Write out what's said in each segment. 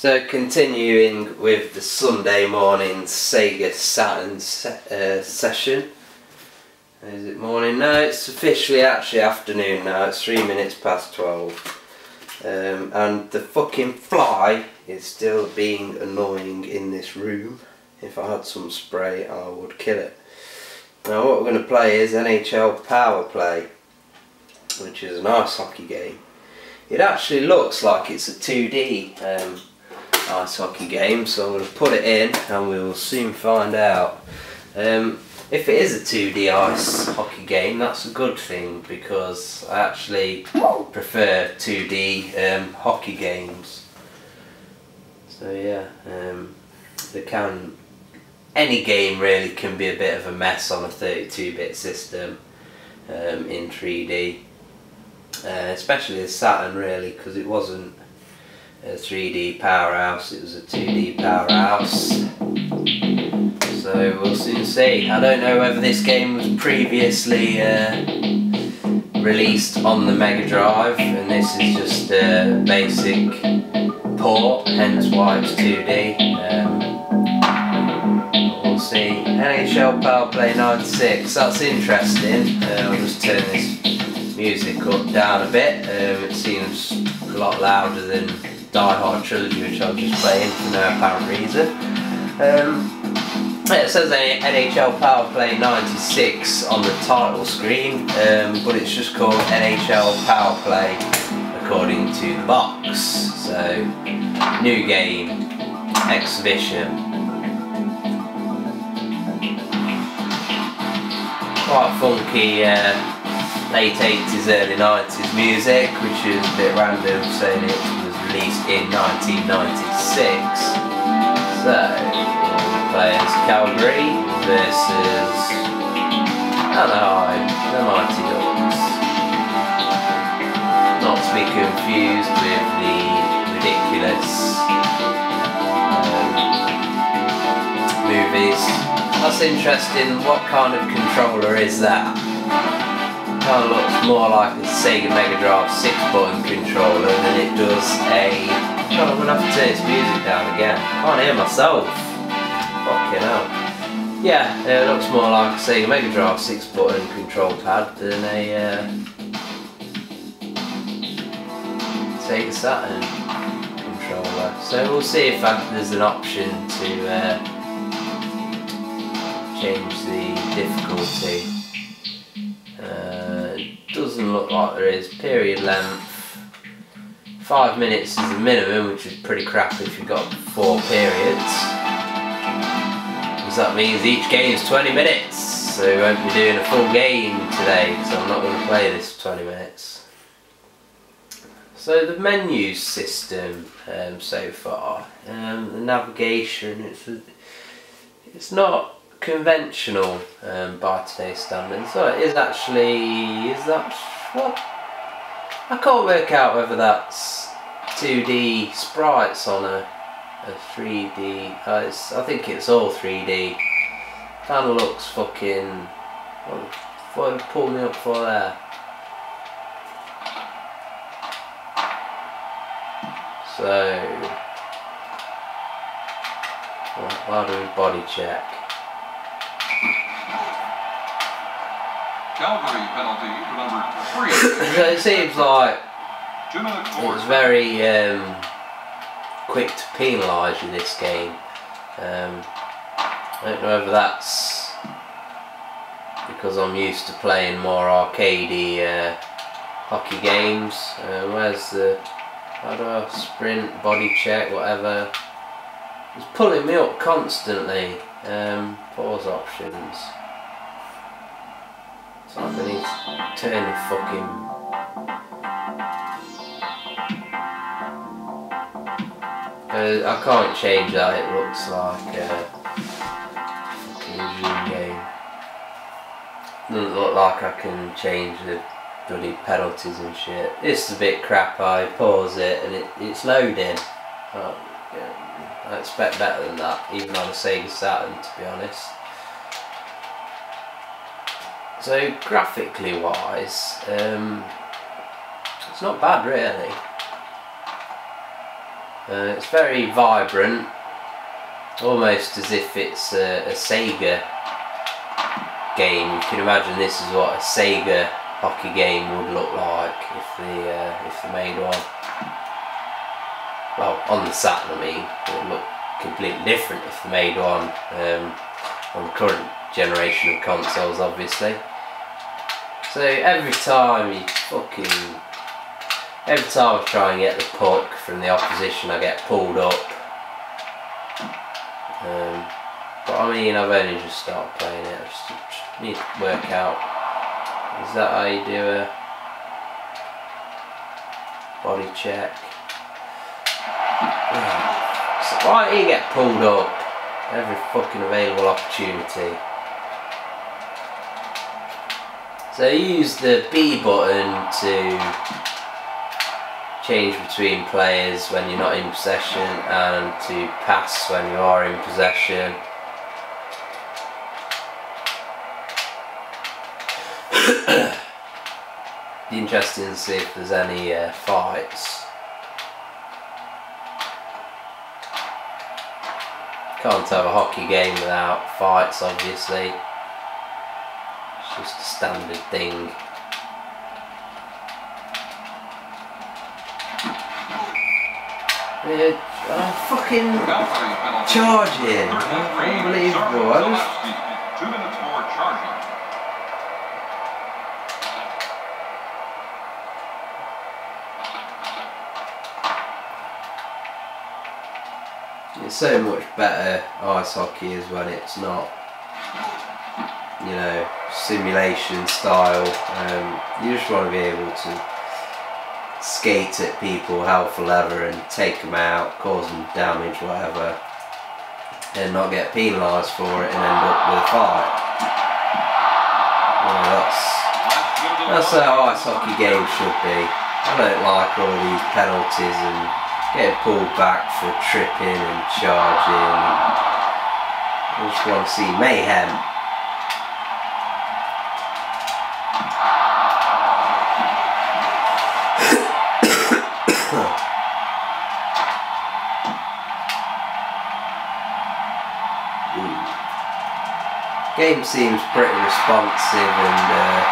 So continuing with the Sunday morning Sega Saturn session. Is it morning? No, it's officially actually afternoon now. It's 3 minutes past 12. And the fucking fly is still being annoying in this room. If I had some spray I would kill it. Now what we're going to play is NHL Power Play, which is an ice hockey game. It actually looks like it's a 2D ice hockey game, so I'm going to put it in and we will soon find out. If it is a 2D ice hockey game, that's a good thing, because I actually prefer 2D hockey games. So yeah, any game really can be a bit of a mess on a 32-bit system in 3D. Especially the Saturn really, because it wasn't a 3D powerhouse, it was a 2D powerhouse. So we'll soon see. I don't know whether this game was previously released on the Mega Drive and this is just a basic port, hence why it's 2D. We'll see. NHL Power Play 96, that's interesting. I'll just turn this music up down a bit. It seems a lot louder than Die Hard Trilogy, which I'm just playing for no apparent reason. It says NHL Power Play 96 on the title screen, but it's just called NHL Power Play according to the box. So, new game, exhibition. Quite funky late 80s, early 90s music, which is a bit random saying it was released in 1996. So, we'll play as Calgary versus Anaheim, the Mighty Ducks. Not to be confused with the ridiculous movies. That's interesting. What kind of controller is that? Kind of looks more like a Sega Mega Drive 6-button controller than it does a... God, I'm going to have to turn this music down again. I can't hear myself. Fucking hell. Yeah, it looks more like a Sega Mega Drive 6-button control pad than a Sega Saturn controller. So we'll see if there's an option to change the difficulty. Doesn't look like there is. Period length 5 minutes is the minimum, which is pretty crap if you've got 4 periods, because that means each game is 20 minutes, so we won't be doing a full game today, so I'm not going to play this for 20 minutes. So the menu system so far, the navigation, it's not conventional by today's standards. So it is actually, is that what? I can't work out whether that's 2D sprites on a 3D. I think it's all 3D. Kind of looks fucking. What pull me up for there? So, why do we body check? Calgary penalty number 3. So it seems like it's very quick to penalise you this game. I don't know whether that's because I'm used to playing more arcadey hockey games. Where's the, how do I sprint, body check, whatever. It's pulling me up constantly. Pause options. So I need to turn the fucking... I can't change that, it looks like a fucking Zoom game. Doesn't look like I can change the bloody penalties and shit. This is a bit crap. I pause it and it's loading. I expect better than that, even on a Sega Saturn, to be honest. So graphically wise, it's not bad really. It's very vibrant, almost as if it's a Sega game. You can imagine this is what a Sega hockey game would look like if they made one. Well, on the Saturn, I mean, it would look completely different if they made one on the current generation of consoles, obviously. So every time I try and get the puck from the opposition, I get pulled up. But I mean, I've only just started playing it. I just need to work out. Is that how you do a body check? So why do you get pulled up every fucking available opportunity? So use the B button to change between players when you're not in possession and to pass when you are in possession. Be interesting to see if there's any fights. Can't have a hockey game without fights, obviously. It's just a standard thing. Fucking charging. Unbelievable. 2 minutes for charging. It's so much better ice hockey is when it's not, you know, simulation style. You just want to be able to skate at people hell for leather and take them out, cause them damage, whatever, and not get penalised for it and end up with a fight. You know, that's how ice hockey games should be. I don't like all these penalties and getting pulled back for tripping and charging. I just want to see mayhem. Game seems pretty responsive and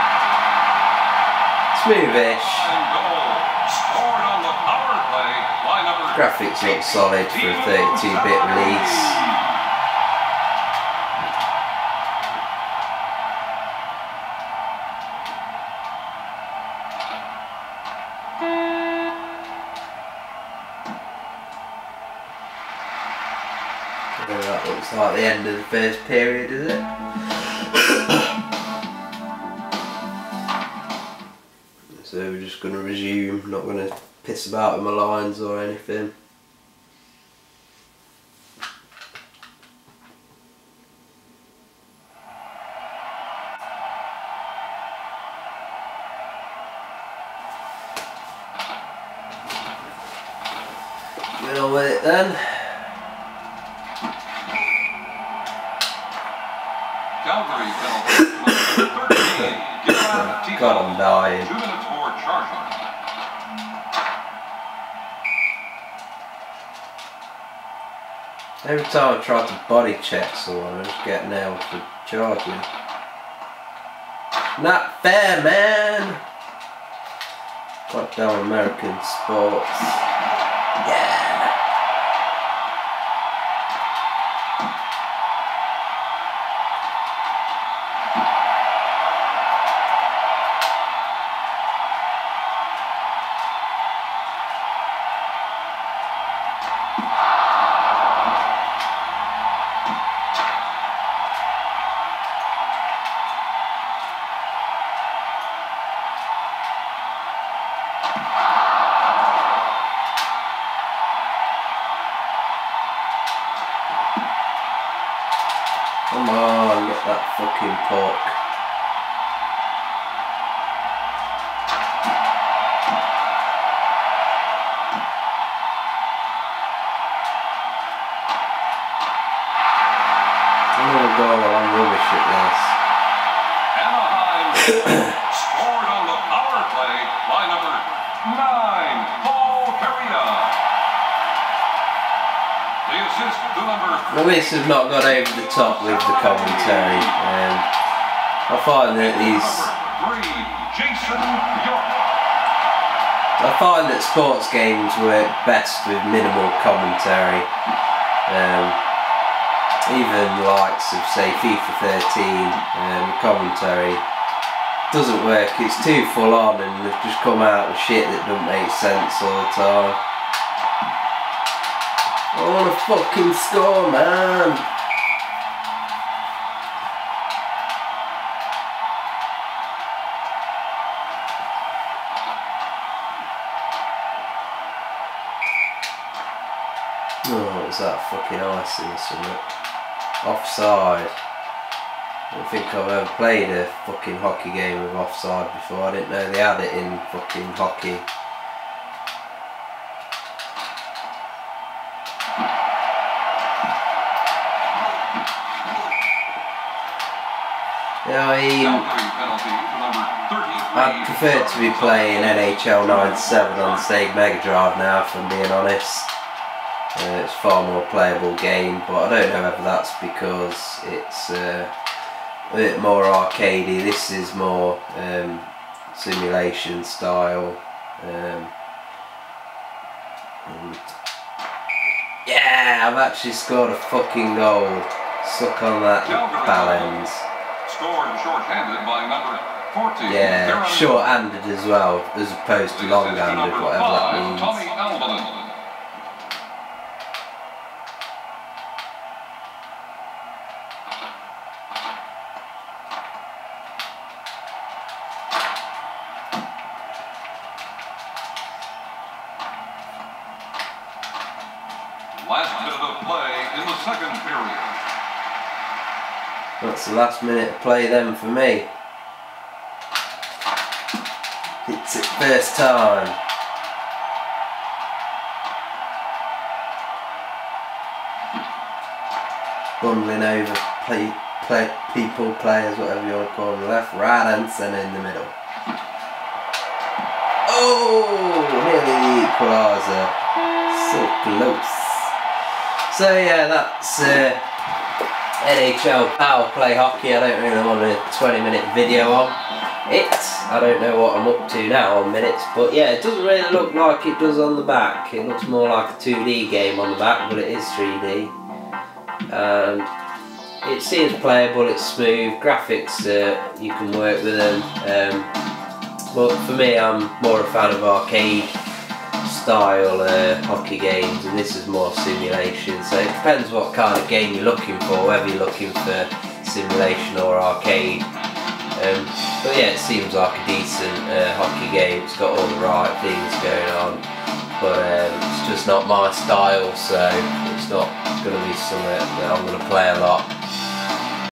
smoothish. Graphics look solid for a 32-bit release. That looks like the end of the first period, is it? So we're just going to resume, not going to piss about with my lines or anything. Get on with it then. Calgary penalty. 13. God, I'm dying. 2 minutes for charging. Every time I try to body check someone, I just get nailed for charging. Not fair, man! Goddamn American sports. Yeah! Come on, get that fucking puck. I'm gonna go while I'm rubbish at this. Anaheim scored on the power play by number 9, Paul Kariya. The assist to number Well, this has not got over the top with the commentary. I find that number 3, Jason York. I find that sports games work best with minimal commentary. Even the likes of, say, FIFA 13, commentary doesn't work. It's too full on, and they've just come out with shit that doesn't make sense all the time. I wanna fucking score, man! Oh, what was that? Fucking icing or something? Offside. I don't think I've ever played a fucking hockey game with offside before. I didn't know they had it in fucking hockey. I'd prefer to be playing NHL 97 on the Sega Mega Drive now, if I'm being honest. It's a far more playable game, but I don't know whether that's because it's a bit more arcadey. This is more simulation style. And yeah, I've actually scored a fucking goal. Suck on that, Ballens. Scored short-handed by number 14. Yeah, short-handed as well, as opposed to long-handed, whatever that means. Tommy Albalin. Last minute of play in the second period. That's the last minute of play then for me. It's its first time. Bundling over players, whatever you want to call them, left, right and centre in the middle. Oh, nearly the equaliser. So close. So yeah, that's NHL Power Play Hockey. I don't really want a 20-minute video on it. I don't know what I'm up to now on minutes, but yeah, it doesn't really look like it does on the back. It looks more like a 2D game on the back, but it is 3D. And it seems playable, it's smooth, graphics, you can work with them. But for me, I'm more a fan of arcade style hockey games, and this is more simulation, so it depends what kind of game you're looking for, whether you're looking for simulation or arcade. But yeah, it seems like a decent hockey game. It's got all the right things going on, but it's just not my style, so it's not going to be something that I'm going to play a lot.